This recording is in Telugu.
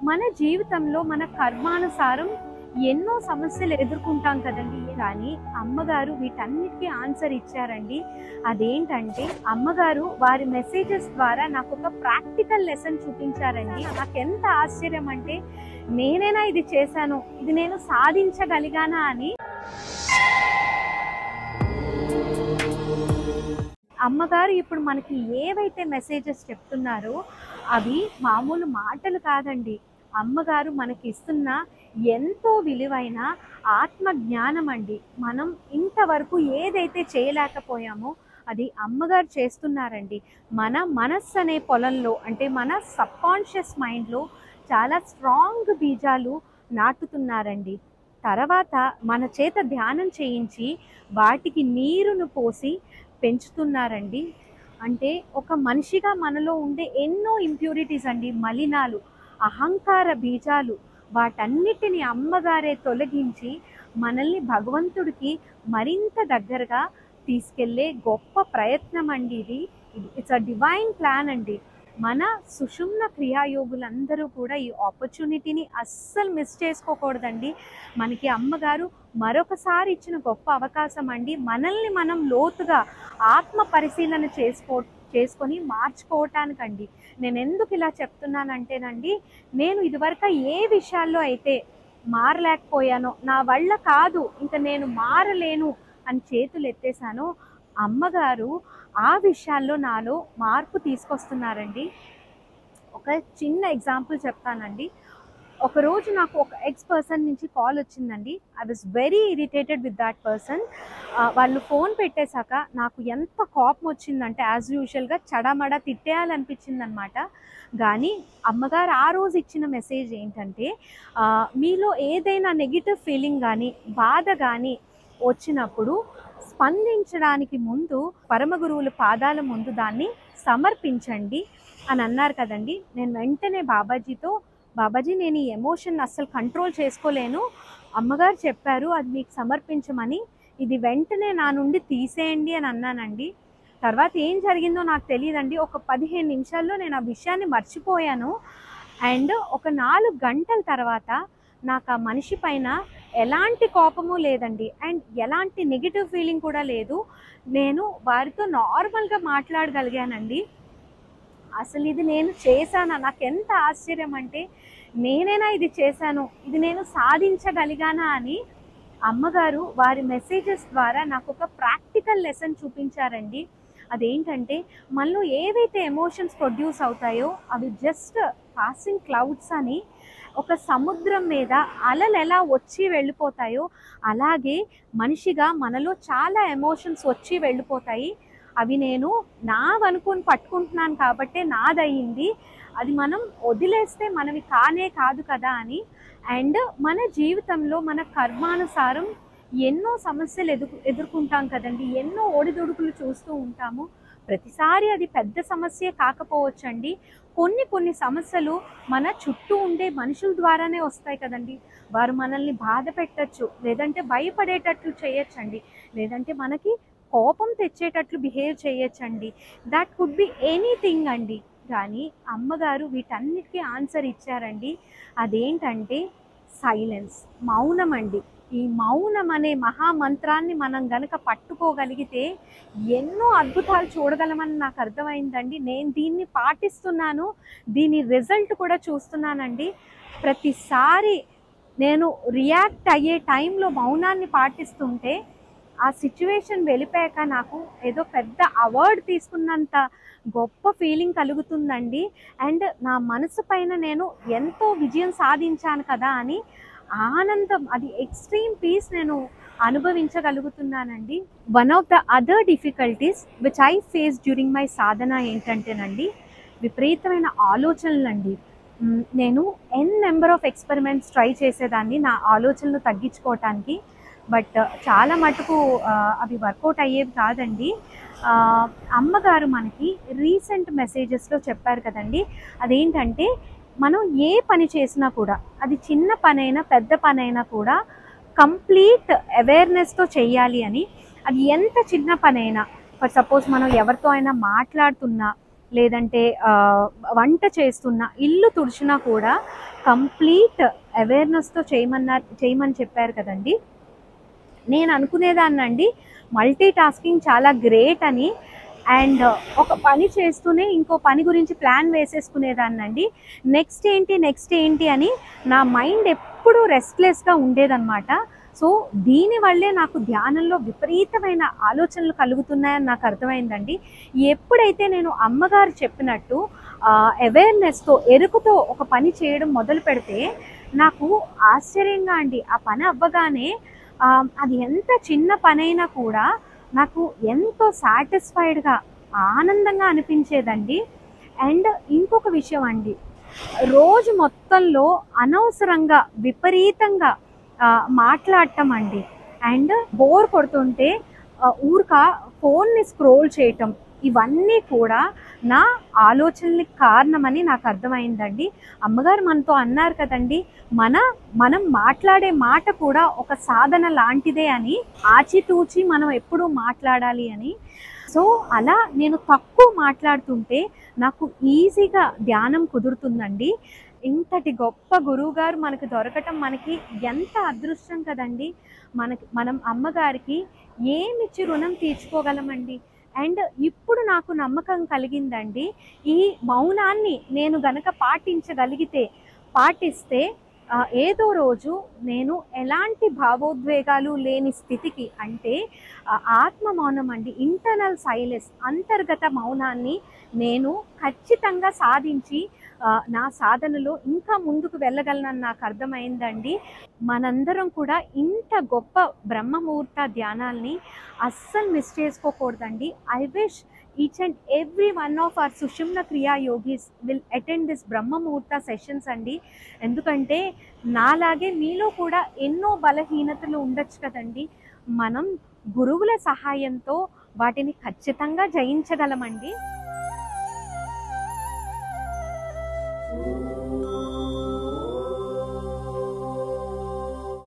మన జీవితంలో మన కర్మానుసారం ఎన్నో సమస్యలు ఎదుర్కొంటాం కదండి. కానీ అమ్మగారు వీటన్నిటికీ ఆన్సర్ ఇచ్చారండి. అదేంటంటే అమ్మగారు వారి మెసేజెస్ ద్వారా నాకు ఒక ప్రాక్టికల్ లెసన్ చూపించారండి. నాకెంత ఆశ్చర్యం అంటే, నేనైనా ఇది చేశాను, ఇది నేను సాధించగలిగానా అని. అమ్మగారు ఇప్పుడు మనకి ఏవైతే మెసేజెస్ చెప్తున్నారో అవి మామూలు మాటలు కాదండి. అమ్మగారు మనకి ఇస్తున్న ఎంతో విలువైన ఆత్మ జ్ఞానం అండి. మనం ఇంతవరకు ఏదైతే చేయలేకపోయామో అది అమ్మగారు చేస్తున్నారండి. మన మనస్సు అనే పొలంలో, అంటే మన సబ్కాన్షియస్ మైండ్లో చాలా స్ట్రాంగ్ బీజాలు నాటుతున్నారండి. తర్వాత మన చేత ధ్యానం చేయించి వాటికి నీరును పోసి పెంచుతున్నారండి. అంటే ఒక మనిషిగా మనలో ఉండే ఎన్నో ఇంప్యూరిటీస్ అండి, మలినాలు, అహంకార బీజాలు, వాటన్నిటిని అమ్మగారే తొలగించి మనల్ని భగవంతుడికి మరింత దగ్గరగా తీసుకెళ్లే గొప్ప ప్రయత్నం అండి ఇది. ఇట్స్ అ డివైన్ ప్లాన్ అండి. మన సుషుమ్న క్రియాయోగులందరూ కూడా ఈ ఆపర్చునిటీని అస్సలు మిస్ చేసుకోకూడదండి. మనకి అమ్మగారు మరొకసారి ఇచ్చిన గొప్ప అవకాశం అండి. మనల్ని మనం లోతుగా ఆత్మ పరిశీలన చేసుకొని మార్చుకోవటానికండి. నేను ఎందుకు ఇలా చెప్తున్నానంటేనండి, నేను ఇదివరకు ఏ విషయాల్లో అయితే మారలేకపోయానో, నా వల్ల కాదు, ఇంకా నేను మారలేను అని చేతులు ఎత్తేసానో, అమ్మగారు ఆ విషయాల్లో నాలో మార్పు తీసుకొస్తున్నారండి. ఒక చిన్న ఎగ్జాంపుల్ చెప్తానండి. ఒకరోజు నాకు ఒక ఎక్స్ పర్సన్ నుంచి కాల్ వచ్చిందండి. I was very irritated with that person. వాళ్ళు ఫోన్ పెట్టేశాక నాకు ఎంత కోపం వచ్చిందంటే, యాజ్ యూజువల్గా చడమడ తిట్టేయాలనిపించింది అనమాట. కానీ అమ్మగారు ఆ రోజు ఇచ్చిన మెసేజ్ ఏంటంటే, మీలో ఏదైనా నెగిటివ్ ఫీలింగ్ కానీ బాధ కానీ వచ్చినప్పుడు స్పందించడానికి ముందు పరమ గురువుల పాదాల ముందు దాన్ని సమర్పించండి అని అన్నారు కదండి. నేను వెంటనే బాబాజీ నేను ఈ ఎమోషన్ అస్సలు కంట్రోల్ చేసుకోలేను, అమ్మగారు చెప్పారు అది మీకు సమర్పించమని, ఇది వెంటనే నా నుండి తీసేయండి అని అన్నానండి. తర్వాత ఏం జరిగిందో నాకు తెలియదండి. ఒక 15 నిమిషాల్లో నేను ఆ విషయాన్ని మర్చిపోయాను. అండ్ ఒక 4 గంటల తర్వాత నాకు ఆ మనిషి పైన ఎలాంటి కోపము లేదండి, అండ్ ఎలాంటి నెగిటివ్ ఫీలింగ్ కూడా లేదు. నేను వారితో నార్మల్గా మాట్లాడగలిగానండి. అసలు ఇది నేను చేశానా? నాకు ఎంత ఆశ్చర్యం అంటే, నేనైనా ఇది చేశాను, ఇది నేను సాధించగలిగానా అని అమ్మగారు వారి మెసేజెస్ ద్వారా నాకు ఒక ప్రాక్టికల్ లెసన్ చూపించారండి. అదేంటంటే, మనలో ఏవైతే ఎమోషన్స్ ప్రొడ్యూస్ అవుతాయో అవి జస్ట్ పాసింగ్ క్లౌడ్స్ అని. ఒక సముద్రం మీద అలలు ఎలా వచ్చి వెళ్ళిపోతాయో అలాగే మనిషిగా మనలో చాలా ఎమోషన్స్ వచ్చి వెళ్ళిపోతాయి. అవి నేను నావనుకొని పట్టుకుంటున్నాను కాబట్టే నాదయ్యింది, అది మనం వదిలేస్తే మనవి కాదు కదా అని. అండ్ మన జీవితంలో మన కర్మానుసారం ఎన్నో సమస్యలు ఎదుర్కొంటాం కదండి. ఎన్నో ఒడిదుడుకులు చూస్తూ ఉంటాము. ప్రతిసారి అది పెద్ద సమస్య కాకపోవచ్చండి. కొన్ని సమస్యలు మన చుట్టూ ఉండే మనుషుల ద్వారానే వస్తాయి కదండి. వారు మనల్ని బాధ పెట్టచ్చు, లేదంటే భయపడేటట్లు చేయొచ్చండి, లేదంటే మనకి కోపం తెచ్చేటట్లు బిహేవ్ చేయొచ్చండి. దట్ కుడ్ బి ఎనీథింగ్ అండి. కానీ అమ్మగారు వీటన్నిటికీ ఆన్సర్ ఇచ్చారండి. అదేంటంటే సైలెన్స్, మౌనం అండి. ఈ మౌనం అనే మహామంత్రాన్ని మనం గనక పట్టుకోగలిగితే ఎన్నో అద్భుతాలు చూడగలమని నాకు అర్థమైందండి. నేను దీన్ని పాటిస్తున్నాను, దీని రిజల్ట్ కూడా చూస్తున్నానండి. ప్రతిసారి నేను రియాక్ట్ అయ్యే టైంలో మౌనాన్ని పాటిస్తుంటే ఆ సిచ్యువేషన్ వెళ్ళిపోయాక నాకు ఏదో పెద్ద అవార్డు తీసుకున్నంత గొప్ప ఫీలింగ్ కలుగుతుందండి. అండ్ నా మనసు పైన నేను ఎంతో విజయం సాధించాను కదా అని ఆనందం, అది ఎక్స్ట్రీమ్ పీస్ నేను అనుభవించగలుగుతున్నానండి. One of the other difficulties which I face during my sadhana ఏంటంటేనండి, విపరీతమైన ఆలోచనలండి. నేను నెంబర్ ఆఫ్ ఎక్స్పెరిమెంట్స్ ట్రై చేసేదాన్ని నా ఆలోచనలు తగ్గించుకోవటానికి. బట్ చాలా మటుకు అవి వర్కౌట్ అయ్యేవి కాదండి. అమ్మగారు మనకి రీసెంట్ మెసేజెస్లో చెప్పారు కదండి, అదేంటంటే మనం ఏ పని చేసినా కూడా, అది చిన్న పనైనా పెద్ద పనైనా కూడా కంప్లీట్ అవేర్నెస్తో చేయాలి అని. అది ఎంత చిన్న పనైనా, ఫర్ సపోజ్ మనం ఎవరితో అయినా మాట్లాడుతున్నా, లేదంటే వంట చేస్తున్నా, ఇల్లు తుడిచినా కూడా కంప్లీట్ అవేర్నెస్తో చేయమని చెప్పారు కదండి. నేను అనుకునేదాన్నండి మల్టీ టాస్కింగ్ చాలా గ్రేట్ అని, అండ్ ఒక పని చేస్తూనే ఇంకో పని గురించి ప్లాన్ వేసేసుకునేదాన్నండి. నెక్స్ట్ ఏంటి అని నా మైండ్ ఎప్పుడూ రెస్ట్లెస్గా ఉండేదన్నమాట. సో దీనివల్లే నాకు ధ్యానంలో విపరీతమైన ఆలోచనలు కలుగుతున్నాయని నాకు అర్థమైందండి. ఎప్పుడైతే నేను అమ్మగారు చెప్పినట్టు అవేర్నెస్తో, ఎరుకుతో ఒక పని చేయడం మొదలు పెడితే నాకు ఆశ్చర్యంగా అండి, ఆ పని అవ్వగానే అది ఎంత చిన్న పనైనా కూడా నాకు ఎంతో సాటిస్ఫైడ్గా, ఆనందంగా అనిపించేదండి. అండ్ ఇంకొక విషయం అండి, రోజు మొత్తంలో అనవసరంగా విపరీతంగా మాట్లాడటం అండి, అండ్ బోర్ కొడుతుంటే ఊరిక ఫోన్ని స్క్రోల్ చేయటం, ఇవన్నీ కూడా నా ఆలోచనలకి కారణమని నాకు అర్థమైందండి. అమ్మగారు మనతో అన్నారు కదండి, మనం మాట్లాడే మాట కూడా ఒక సాధన లాంటిదే అని, ఆచితూచి మనం ఎప్పుడూ మాట్లాడాలి అని. సో అలా నేను తక్కువ మాట్లాడుతుంటే నాకు ఈజీగా ధ్యానం కుదురుతుందండి. ఇంతటి గొప్ప గురువుగారు మనకు దొరకటం మనకి ఎంత అదృష్టం కదండి. మనం అమ్మగారికి ఏమిచ్చి రుణం తీర్చుకోగలమండి. అండ్ ఇప్పుడు నాకు నమ్మకం కలిగిందండి, ఈ మౌనాన్ని నేను గనక పాటిస్తే ఏదో రోజు నేను ఎలాంటి భావోద్వేగాలు లేని స్థితికి, అంటే ఆత్మ మౌనం అండి, ఇంటర్నల్ సైలెన్స్, అంతర్గత మౌనాన్ని నేను ఖచ్చితంగా సాధించి నా సాధనలో ఇంకా ముందుకు వెళ్ళగలనని నాకు అర్థమైందండి. మనందరం కూడా ఇంత గొప్ప బ్రహ్మముహూర్త ధ్యానాల్ని అస్సలు మిస్ చేసుకోకూడదండి. I wish each and every one of our Sushumna Kriya yogis will attend this Brahmamuhurta sessions అండి. ఎందుకంటే నాలాగే మీలో కూడా ఎన్నో బలహీనతలు ఉండొచ్చు కదండి. మనం గురువుల సహాయంతో వాటిని ఖచ్చితంగా జయించగలమండి.